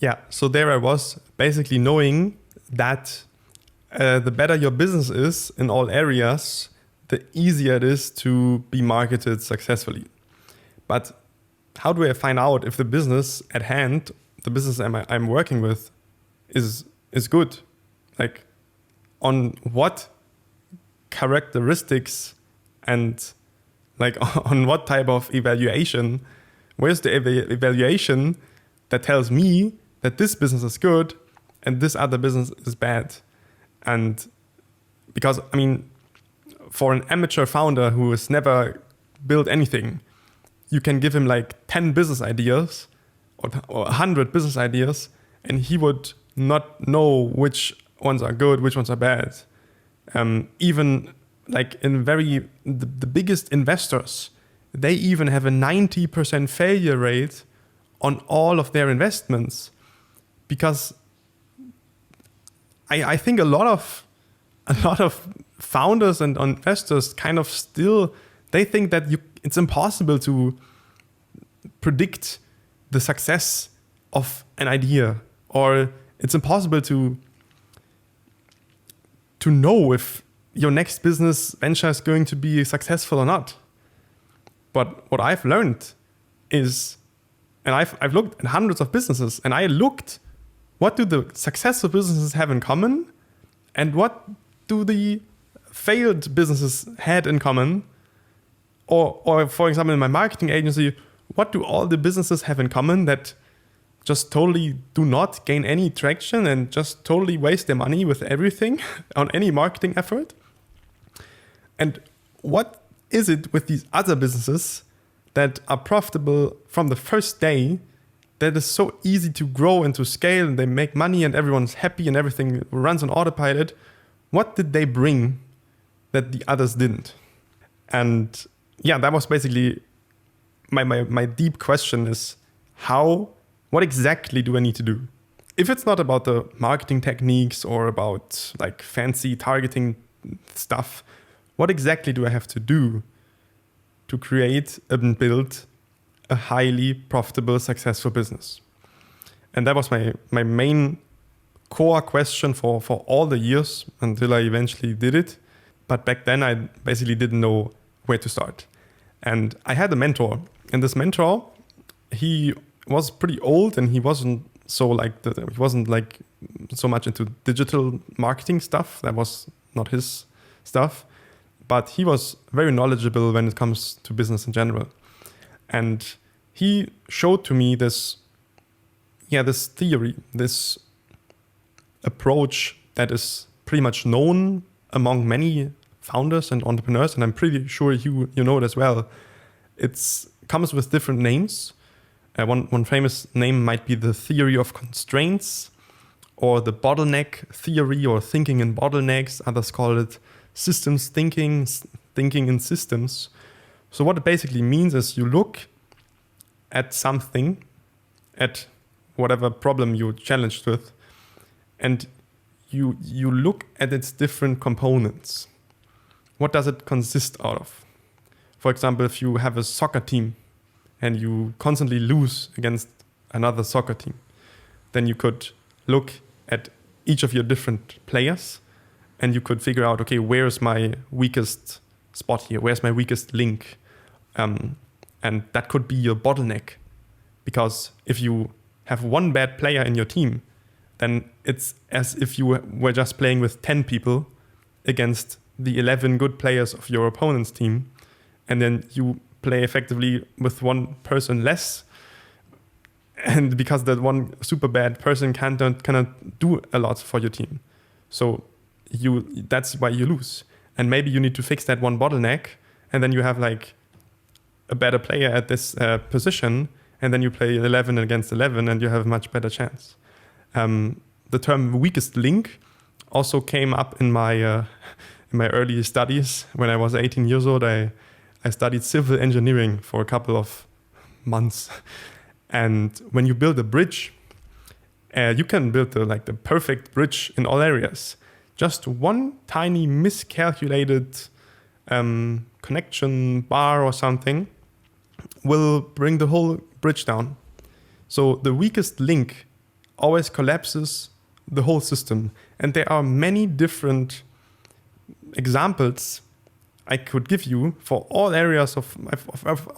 Yeah, so there I was basically knowing that the better your business is in all areas, the easier it is to be marketed successfully. But how do I find out if the business at hand, the business I'm working with, is good? Like, on what characteristics and like on what type of evaluation? Where's the evaluation that tells me that this business is good and this other business is bad? And because, I mean, for an amateur founder who has never built anything, you can give him like 10 business ideas or 100 business ideas, and he would not know which ones are good, which ones are bad. Even like the biggest investors, they even have a 90% failure rate on all of their investments, because I think a lot of founders and investors kind of still, they think that it's impossible to predict the success of an idea, or it's impossible to know if your next business venture is going to be successful or not. But what I've learned is, and I've looked at hundreds of businesses, and I looked, what do the successful businesses have in common, and what do the failed businesses had in common? Or for example, in my marketing agency, what do all the businesses have in common that just totally do not gain any traction and just totally waste their money with everything on any marketing effort? And what is it with these other businesses that are profitable from the first day, that is so easy to grow and to scale, and they make money and everyone's happy and everything runs on autopilot? What did they bring that the others didn't? And yeah, that was basically my deep question is, what exactly do I need to do? If it's not about the marketing techniques or about like fancy targeting stuff, what exactly do I have to do to create and build a highly profitable, successful business? And that was my main core question for all the years until I eventually did it. But back then I basically didn't know where to start. And I had a mentor, and this mentor, he was pretty old, and he wasn't so much into digital marketing stuff. That was not his stuff, but he was very knowledgeable when it comes to business in general. And he showed to me this theory, this approach that is pretty much known among many founders and entrepreneurs, and I'm pretty sure you know it as well. It comes with different names. One famous name might be the theory of constraints, or the bottleneck theory, or thinking in bottlenecks. Others call it systems thinking in systems. So what it basically means is you look at something, at whatever problem you're challenged with, and you look at its different components. What does it consist out of? For example, if you have a soccer team and you constantly lose against another soccer team, then you could look at each of your different players and you could figure out, okay, where's my weakest spot here? Where's my weakest link? And that could be your bottleneck. Because if you have one bad player in your team, then it's as if you were just playing with 10 people against the 11 good players of your opponent's team, and then you play effectively with one person less, and because that one super bad person cannot do a lot for your team, so that's why you lose. And maybe you need to fix that one bottleneck, and then you have like a better player at this position, and then you play 11 against 11 and you have a much better chance. The term weakest link also came up in my early studies. When I was 18 years old, I studied civil engineering for a couple of months. And when you build a bridge, you can build the perfect bridge in all areas. Just one tiny miscalculated connection bar or something will bring the whole bridge down. So the weakest link always collapses the whole system. And there are many different examples I could give you for all areas of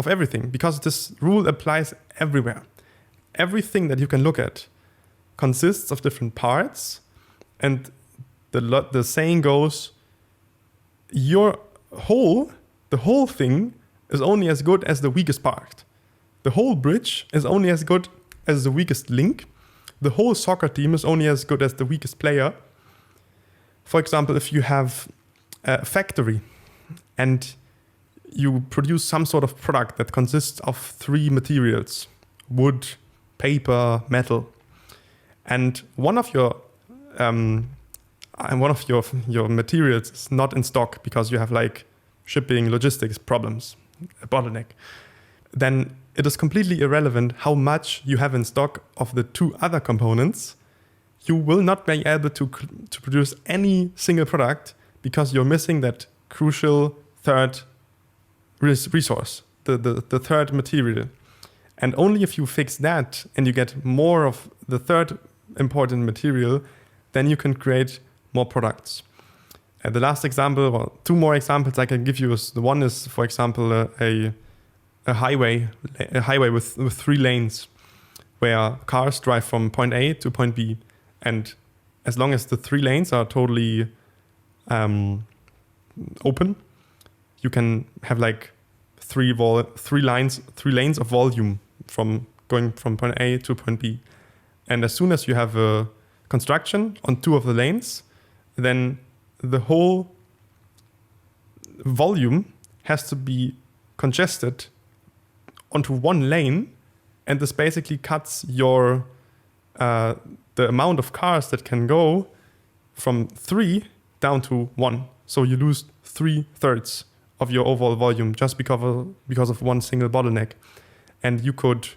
everything, because this rule applies everywhere. Everything that you can look at consists of different parts, and the saying goes, the whole thing is only as good as the weakest part. The whole bridge is only as good as the weakest link. The whole soccer team is only as good as the weakest player. For example, if you have a factory and you produce some sort of product that consists of 3 materials: wood, paper, metal, and one of your materials is not in stock because you have like shipping, logistics problems, a bottleneck, then it is completely irrelevant how much you have in stock of the 2 other components. You will not be able to produce any single product because you're missing that crucial third resource, the third material. And only if you fix that and you get more of the third important material, then you can create more products. And the last example, or 2 more examples I can give you is, the one is, for example, a highway with 3 lanes where cars drive from point A to point B. And as long as the 3 lanes are totally open, you can have like 3 lanes of volume from going from point A to point B. And as soon as you have a construction on 2 of the lanes, then the whole volume has to be congested onto 1 lane, and this basically cuts your the amount of cars that can go from 3 down to 1. So you lose 3/3 of your overall volume just because of one single bottleneck. And you could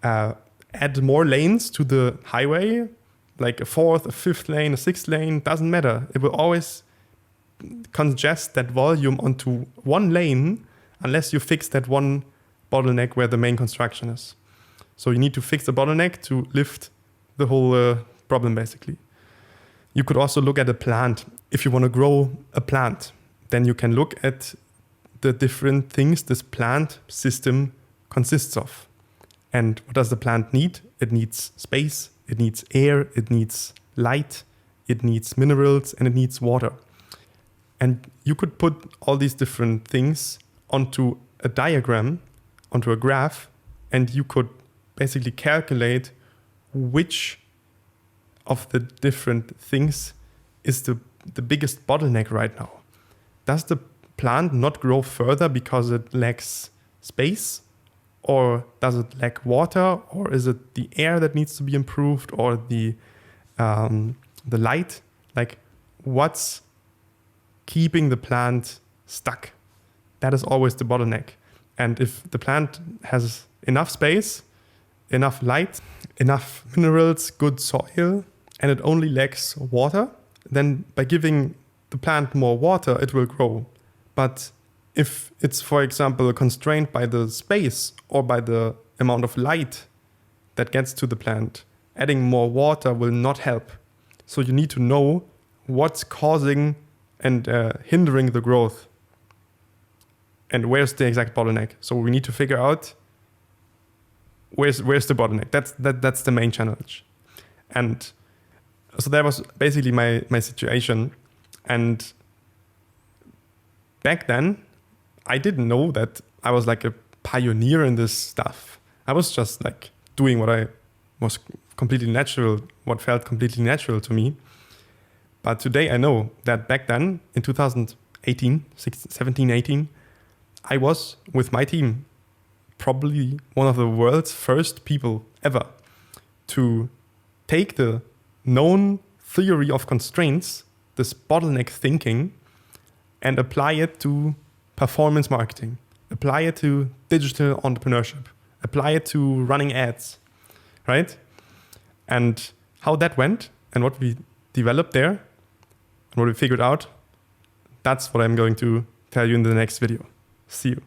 add more lanes to the highway, like a 4th, a 5th lane, a 6th lane, doesn't matter. It will always congest that volume onto 1 lane unless you fix that one bottleneck where the main construction is. So you need to fix the bottleneck to lift the whole problem, basically. You could also look at a plant. If you want to grow a plant, then you can look at the different things this plant system consists of. And what does the plant need? It needs space, it needs air, it needs light, it needs minerals, and it needs water. And you could put all these different things onto a diagram, onto a graph, and you could basically calculate which of the different things is the biggest bottleneck right now. Does the plant not grow further because it lacks space? Or does it lack water? Or is it the air that needs to be improved? Or the light? Like, what's keeping the plant stuck? That is always the bottleneck. And if the plant has enough space, enough light, enough minerals, good soil, and it only lacks water, then by giving the plant more water, it will grow. But if it's, for example, constrained by the space or by the amount of light that gets to the plant, adding more water will not help. So you need to know what's causing and hindering the growth. And where's the exact bottleneck? So we need to figure out where's the bottleneck. That's the main challenge. And so that was basically my situation. And back then, I didn't know that I was like a pioneer in this stuff. I was just like doing what felt completely natural to me. But today I know that back then, in 2018, 17, 18, I was with my team probably one of the world's first people ever to take the known theory of constraints, this bottleneck thinking, and apply it to performance marketing, apply it to digital entrepreneurship, apply it to running ads, right? And how that went and what we developed there and what we figured out, that's what I'm going to tell you in the next video. See you.